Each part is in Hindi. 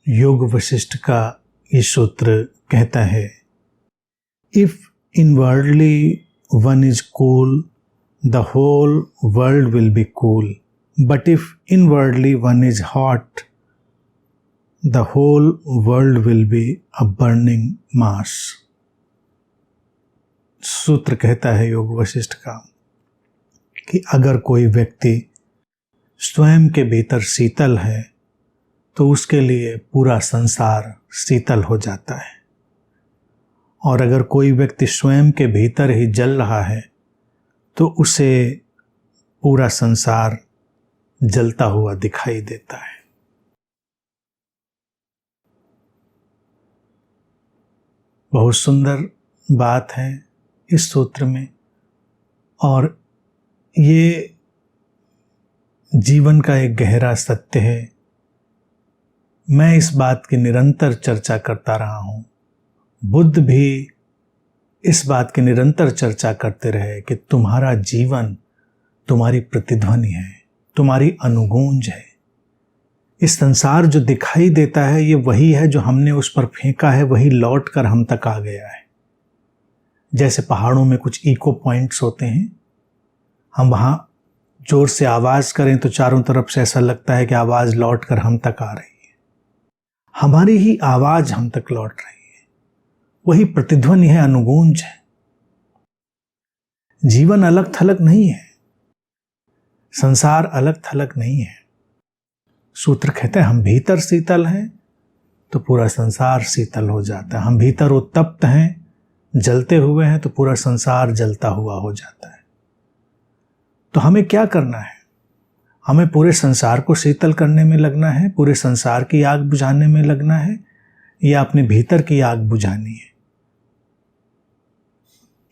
योग वशिष्ठ का ये सूत्र कहता है, if inwardly one is cool the whole world will be cool, but if inwardly one is hot the whole world will be a burning mass. सूत्र कहता है योग वशिष्ठ का कि अगर कोई व्यक्ति स्वयं के भीतर शीतल है तो उसके लिए पूरा संसार शीतल हो जाता है, और अगर कोई व्यक्ति स्वयं के भीतर ही जल रहा है तो उसे पूरा संसार जलता हुआ दिखाई देता है। बहुत सुंदर बात है इस सूत्र में, और ये जीवन का एक गहरा सत्य है। मैं इस बात की निरंतर चर्चा करता रहा हूँ, बुद्ध भी इस बात की निरंतर चर्चा करते रहे कि तुम्हारा जीवन तुम्हारी प्रतिध्वनि है, तुम्हारी अनुगूंज है। इस संसार जो दिखाई देता है ये वही है जो हमने उस पर फेंका है, वही लौट कर हम तक आ गया है। जैसे पहाड़ों में कुछ इको पॉइंट्स होते हैं, हम वहाँ जोर से आवाज़ करें तो चारों तरफ से ऐसा लगता है कि आवाज़ लौट कर हम तक आ रही है। हमारी ही आवाज़ हम तक लौट रही है, वही प्रतिध्वनि है, अनुगूंज है। जीवन अलग थलग नहीं है, संसार अलग थलग नहीं है। सूत्र कहते हैं हम भीतर शीतल हैं तो पूरा संसार शीतल हो जाता है, हम भीतर उत्तप्त हैं, जलते हुए हैं तो पूरा संसार जलता हुआ हो जाता है। तो हमें क्या करना है? हमें पूरे संसार को शीतल करने में लगना है, पूरे संसार की आग बुझाने में लगना है, या अपने भीतर की आग बुझानी है?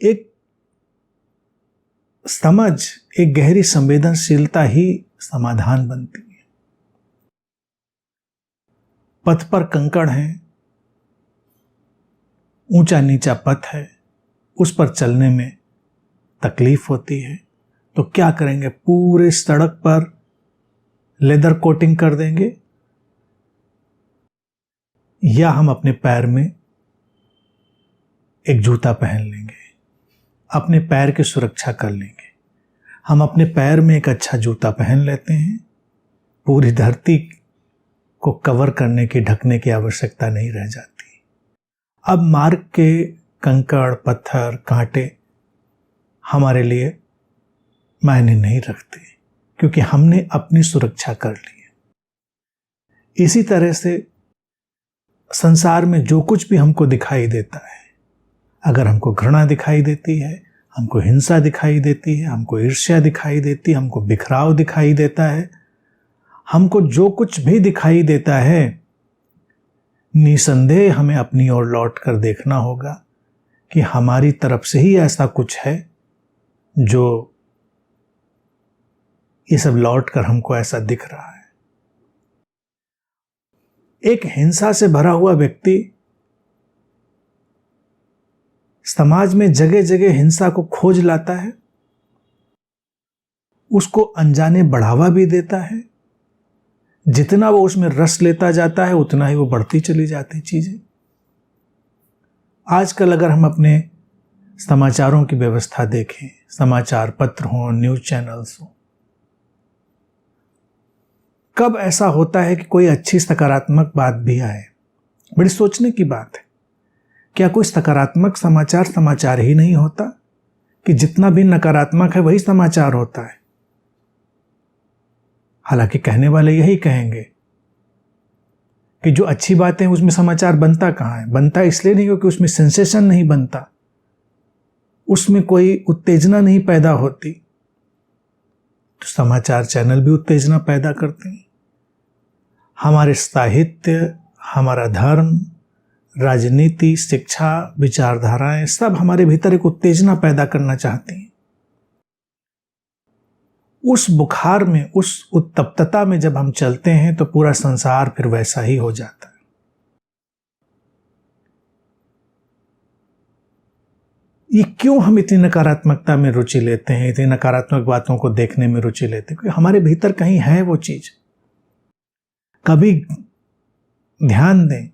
एक समझ, एक गहरी संवेदनशीलता ही समाधान बनती है। पथ पर कंकड़ हैं, ऊंचा नीचा पथ है, उस पर चलने में तकलीफ होती है, तो क्या करेंगे? पूरे सड़क पर लेदर कोटिंग कर देंगे, या हम अपने पैर में एक जूता पहन लेंगे, अपने पैर की सुरक्षा कर लेंगे। हम अपने पैर में एक अच्छा जूता पहन लेते हैं, पूरी धरती को कवर करने की, ढकने की आवश्यकता नहीं रह जाती। अब मार्ग के कंकड़, पत्थर, कांटे हमारे लिए मायने नहीं रखते, क्योंकि हमने अपनी सुरक्षा कर ली है। इसी तरह से संसार में जो कुछ भी हमको दिखाई देता है, अगर हमको घृणा दिखाई देती है, हमको हिंसा दिखाई देती है, हमको ईर्ष्या दिखाई देती है, हमको बिखराव दिखाई देता है, हमको जो कुछ भी दिखाई देता है, निसंदेह हमें अपनी ओर लौट कर देखना होगा कि हमारी तरफ से ही ऐसा कुछ है जो ये सब लौट कर हमको ऐसा दिख रहा है। एक हिंसा से भरा हुआ व्यक्ति समाज में जगह जगह हिंसा को खोज लाता है, उसको अनजाने बढ़ावा भी देता है। जितना वो उसमें रस लेता जाता है उतना ही वो बढ़ती चली जाती चीजें। आजकल अगर हम अपने समाचारों की व्यवस्था देखें, समाचार पत्र हो, न्यूज चैनल्स हो, कब ऐसा होता है कि कोई अच्छी सकारात्मक बात भी आए? बड़ी सोचने की बात है। क्या कोई सकारात्मक समाचार ही नहीं होता कि जितना भी नकारात्मक है वही समाचार होता है? हालांकि कहने वाले यही कहेंगे कि जो अच्छी बातें हैं उसमें समाचार बनता कहाँ है? बनता इसलिए नहीं हो कि उसमें सेंसेशन नहीं बनता, उसमें कोई उत्तेजना नहीं पैदा होती। तो समाचार चैनल भी उत्तेजना पैदा करते हैं। हमारे साहित्य, हमारा धर्म, राजनीति, शिक्षा, विचारधाराएं सब हमारे भीतर एक उत्तेजना पैदा करना चाहती हैं। उस बुखार में, उस उत्तप्तता में जब हम चलते हैं तो पूरा संसार फिर वैसा ही हो जाता है। ये क्यों हम इतनी नकारात्मकता में रुचि लेते हैं, इतनी नकारात्मक बातों को देखने में रुचि लेते हैं? क्योंकि हमारे भीतर कहीं है वो चीज। कभी ध्यान दें,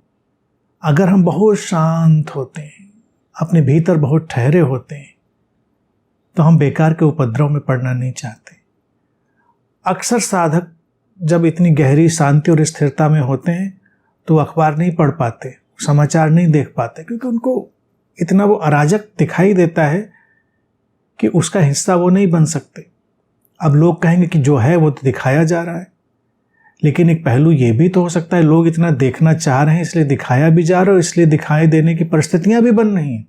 अगर हम बहुत शांत होते हैं, अपने भीतर बहुत ठहरे होते हैं, तो हम बेकार के उपद्रव में पड़ना नहीं चाहते। अक्सर साधक जब इतनी गहरी शांति और स्थिरता में होते हैं तो अखबार नहीं पढ़ पाते, समाचार नहीं देख पाते, क्योंकि उनको इतना वो अराजक दिखाई देता है कि उसका हिस्सा वो नहीं बन सकते। अब लोग कहेंगे कि जो है वो तो दिखाया जा रहा है, लेकिन एक पहलू ये भी तो हो सकता है लोग इतना देखना चाह रहे हैं इसलिए दिखाया भी जा रहा है और इसलिए दिखाई देने की परिस्थितियां भी बन रही हैं।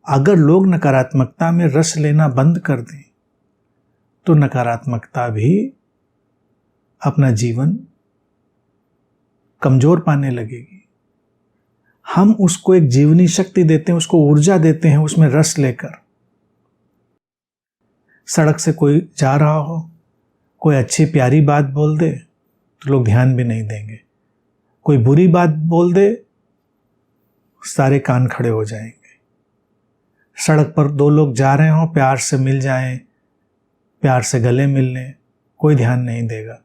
अगर लोग नकारात्मकता में रस लेना बंद कर दें तो नकारात्मकता भी अपना जीवन कमजोर पाने लगेगी। हम उसको एक जीवनी शक्ति देते हैं, उसको ऊर्जा देते हैं, उसमें रस लेकर। सड़क से कोई जा रहा हो, कोई अच्छी प्यारी बात बोल दे तो लोग ध्यान भी नहीं देंगे, कोई बुरी बात बोल दे सारे कान खड़े हो जाएंगे। सड़क पर दो लोग जा रहे हों, प्यार से मिल जाएं, प्यार से गले मिल लें, कोई ध्यान नहीं देगा।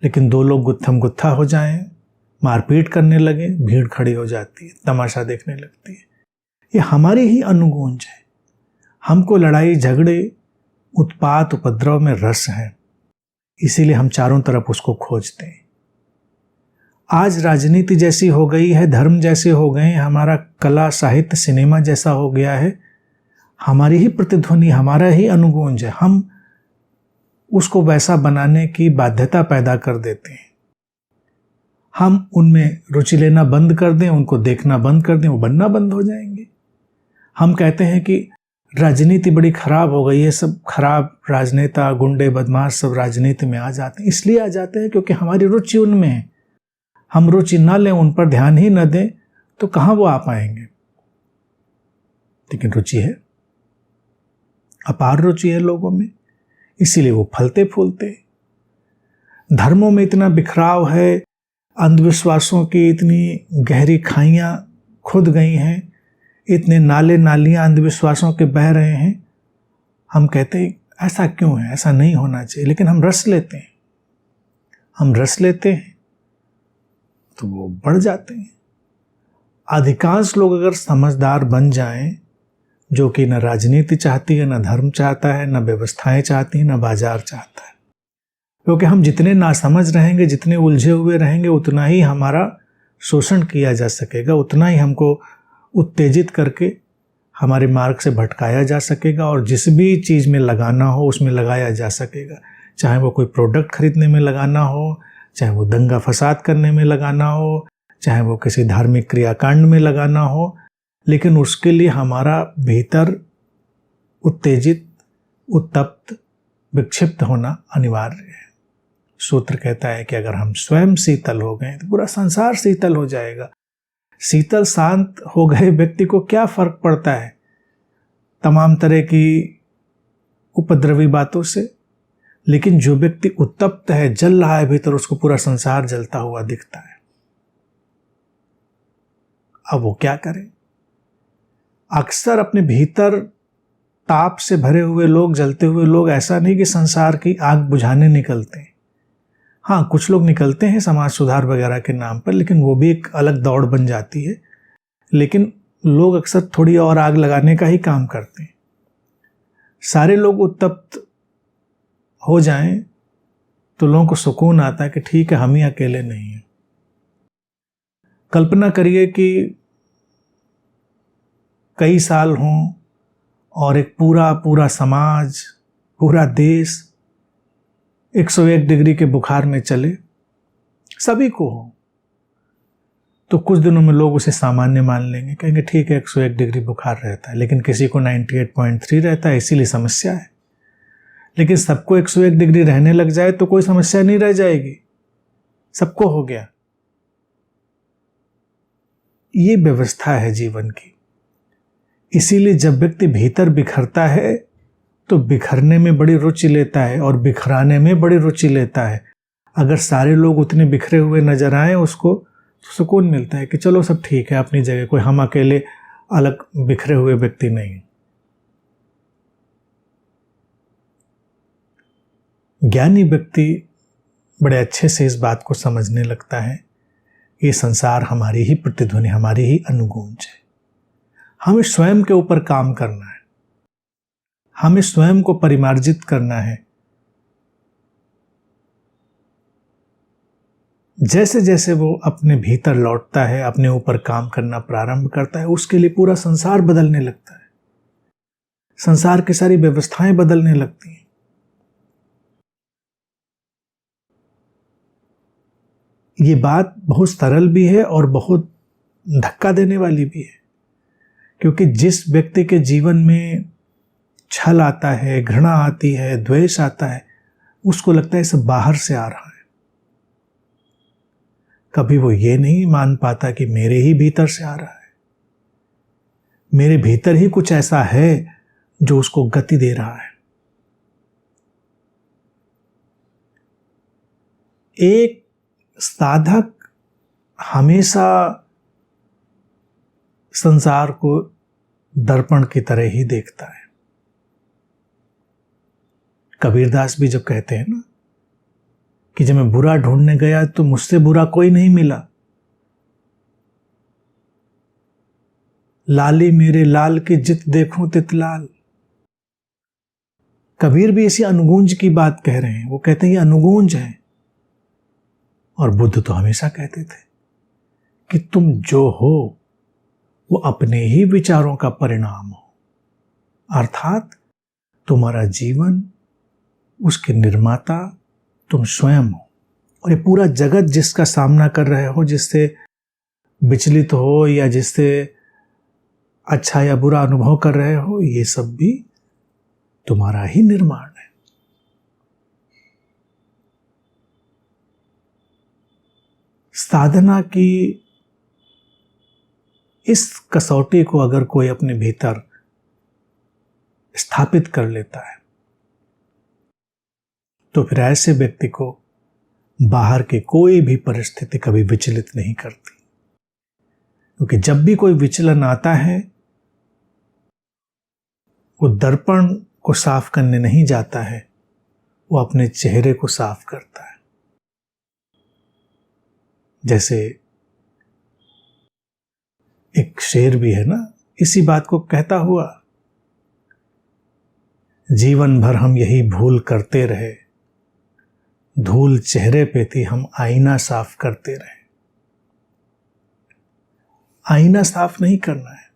लेकिन दो लोग गुत्थम गुत्था हो जाएं, मारपीट करने लगे, भीड़ खड़ी हो जाती है, तमाशा देखने लगती है। ये हमारी ही अनुगूंज है। हमको लड़ाई झगड़े उत्पात उपद्रव में रस है, इसीलिए हम चारों तरफ उसको खोजते हैं। आज राजनीति जैसी हो गई है, धर्म जैसे हो गए हैं, हमारा कला साहित्य सिनेमा जैसा हो गया है, हमारी ही प्रतिध्वनि, हमारा ही अनुगूंज है। हम उसको वैसा बनाने की बाध्यता पैदा कर देते हैं। हम उनमें रुचि लेना बंद कर दें, उनको देखना बंद कर दें, वो बनना बंद हो जाएंगे। हम कहते हैं कि राजनीति बड़ी खराब हो गई है, सब खराब राजनेता गुंडे बदमाश सब राजनीति में आ जाते हैं। इसलिए आ जाते हैं क्योंकि हमारी रुचि उनमें है। हम रुचि ना लें, उन पर ध्यान ही न दें तो कहाँ वो आ पाएंगे। लेकिन रुचि है, अपार रुचि है लोगों में, इसीलिए वो फलते फूलते। धर्मों में इतना बिखराव है, अंधविश्वासों की इतनी गहरी खाइयां खुद गई हैं, इतने नाले नालियां अंधविश्वासों के बह रहे हैं। हम कहते हैं ऐसा क्यों है, ऐसा नहीं होना चाहिए, लेकिन हम रस लेते हैं। हम रस लेते हैं तो वो बढ़ जाते हैं। अधिकांश लोग अगर समझदार बन जाएं, जो कि न राजनीति चाहती है, न धर्म चाहता है, न व्यवस्थाएं चाहती हैं, न बाजार चाहता है, क्योंकि हम जितने नासमझ रहेंगे, जितने उलझे हुए रहेंगे, उतना ही हमारा शोषण किया जा सकेगा, उतना ही हमको उत्तेजित करके हमारे मार्ग से भटकाया जा सकेगा। और जिस भी चीज़ में लगाना हो उसमें लगाया जा सकेगा, चाहे वो कोई प्रोडक्ट खरीदने में लगाना हो, चाहे वो दंगा फसाद करने में लगाना हो, चाहे वो किसी धार्मिक क्रियाकांड में लगाना हो। लेकिन उसके लिए हमारा भीतर उत्तेजित, उत्तप्त, विक्षिप्त होना अनिवार्य है। सूत्र कहता है कि अगर हम स्वयं शीतल हो गए तो पूरा संसार शीतल हो जाएगा। शीतल शांत हो गए व्यक्ति को क्या फर्क पड़ता है तमाम तरह की उपद्रवी बातों से। लेकिन जो व्यक्ति उत्तप्त है, जल रहा है भीतर, उसको पूरा संसार जलता हुआ दिखता है। अब वो क्या करे? अक्सर अपने भीतर ताप से भरे हुए लोग, जलते हुए लोग, ऐसा नहीं कि संसार की आग बुझाने निकलते हैं। हाँ, कुछ लोग निकलते हैं समाज सुधार वगैरह के नाम पर, लेकिन वो भी एक अलग दौड़ बन जाती है। लेकिन लोग अक्सर थोड़ी और आग लगाने का ही काम करते हैं। सारे लोग उत्तप्त हो जाएं तो लोगों को सुकून आता है कि ठीक है, हम ही अकेले नहीं हैं। कल्पना करिए कि कई साल हों और एक पूरा समाज, पूरा देश 101 डिग्री के बुखार में चले, सभी को हो, तो कुछ दिनों में लोग उसे सामान्य मान लेंगे, कहेंगे ठीक है 101 डिग्री बुखार रहता है। लेकिन किसी को 98.3 रहता है, इसीलिए समस्या है। लेकिन सबको 101 डिग्री रहने लग जाए तो कोई समस्या नहीं रह जाएगी, सबको हो गया। ये व्यवस्था है जीवन की। इसीलिए जब व्यक्ति भीतर बिखरता है तो बिखरने में बड़ी रुचि लेता है और बिखराने में बड़ी रुचि लेता है। अगर सारे लोग उतने बिखरे हुए नजर आए उसको, तो सुकून मिलता है कि चलो सब ठीक है अपनी जगह, कोई हम अकेले अलग बिखरे हुए व्यक्ति नहीं। ज्ञानी व्यक्ति बड़े अच्छे से इस बात को समझने लगता है, ये संसार हमारी ही प्रतिध्वनि, हमारी ही अनुगूंज है। हमें स्वयं के ऊपर काम करना है, हमें स्वयं को परिमार्जित करना है। जैसे जैसे वो अपने भीतर लौटता है, अपने ऊपर काम करना प्रारंभ करता है, उसके लिए पूरा संसार बदलने लगता है, संसार की सारी व्यवस्थाएं बदलने लगती हैं। ये बात बहुत सरल भी है और बहुत धक्का देने वाली भी है, क्योंकि जिस व्यक्ति के जीवन में छल आता है, घृणा आती है, द्वेष आता है, उसको लगता है सब बाहर से आ रहा है। कभी वो ये नहीं मान पाता कि मेरे ही भीतर से आ रहा है, मेरे भीतर ही कुछ ऐसा है जो उसको गति दे रहा है। एक साधक हमेशा संसार को दर्पण की तरह ही देखता है। कबीरदास भी जब कहते हैं ना कि जब मैं बुरा ढूंढने गया तो मुझसे बुरा कोई नहीं मिला, लाली मेरे लाल की जित देखूं तित लाल। कबीर भी इसी अनुगूंज की बात कह रहे हैं। वो कहते हैं ये अनुगूंज है। और बुद्ध तो हमेशा कहते थे कि तुम जो हो वो अपने ही विचारों का परिणाम हो, अर्थात तुम्हारा जीवन, उसके निर्माता तुम स्वयं हो। और ये पूरा जगत जिसका सामना कर रहे हो, जिससे विचलित हो या जिससे अच्छा या बुरा अनुभव कर रहे हो, ये सब भी तुम्हारा ही निर्माण है। साधना की इस कसौटी को अगर कोई अपने भीतर स्थापित कर लेता है तो फिर ऐसे व्यक्ति को बाहर की कोई भी परिस्थिति कभी विचलित नहीं करती, क्योंकि जब भी कोई विचलन आता है वो दर्पण को साफ करने नहीं जाता है, वो अपने चेहरे को साफ करता है। जैसे एक शेर भी है ना, इसी बात को कहता हुआ, जीवन भर हम यही भूल करते रहे, धूल चेहरे पे थी हम आईना साफ करते रहे। आईना साफ नहीं करना है,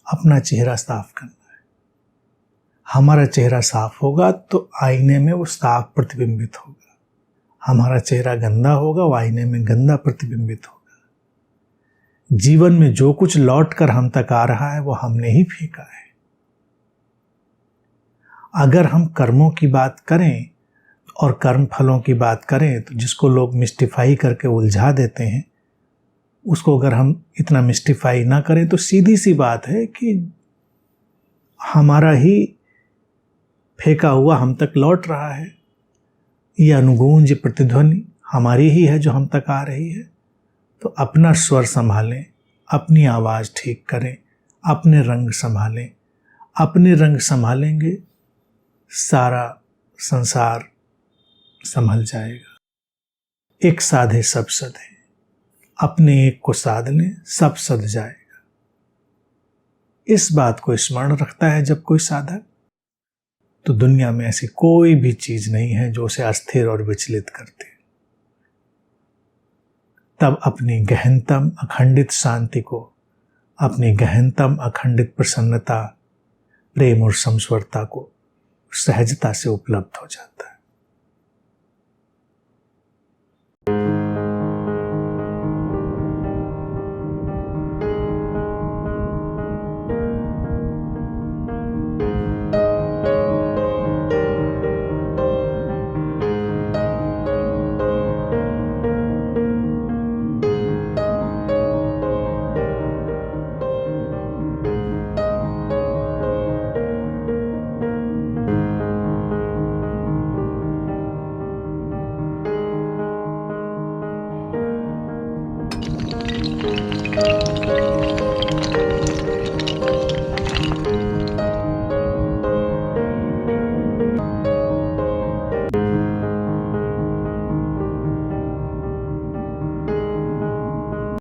अपना चेहरा साफ करना है। हमारा चेहरा साफ होगा तो आईने में वो साफ प्रतिबिंबित होगा, हमारा चेहरा गंदा होगा वो आईने में गंदा प्रतिबिंबित होगा। जीवन में जो कुछ लौट कर हम तक आ रहा है वो हमने ही फेंका है। अगर हम कर्मों की बात करें और कर्म फलों की बात करें तो जिसको लोग मिस्टिफाई करके उलझा देते हैं, उसको अगर हम इतना मिस्टिफाई ना करें तो सीधी सी बात है कि हमारा ही फेंका हुआ हम तक लौट रहा है। ये अनुगूंज, ये प्रतिध्वनि हमारी ही है जो हम तक आ रही है। तो अपना स्वर संभालें, अपनी आवाज़ ठीक करें, अपने रंग संभालें। अपने रंग संभालेंगे सारा संसार संभल जाएगा। एक साधे सब सधे, अपने एक को साध लें सब सध जाएगा। इस बात को स्मरण रखता है जब कोई साधक, तो दुनिया में ऐसी कोई भी चीज नहीं है जो उसे अस्थिर और विचलित करती। तब अपनी गहनतम अखंडित शांति को, अपनी गहनतम अखंडित प्रसन्नता, प्रेम और समस्वरता को सहजता से उपलब्ध हो जाता है।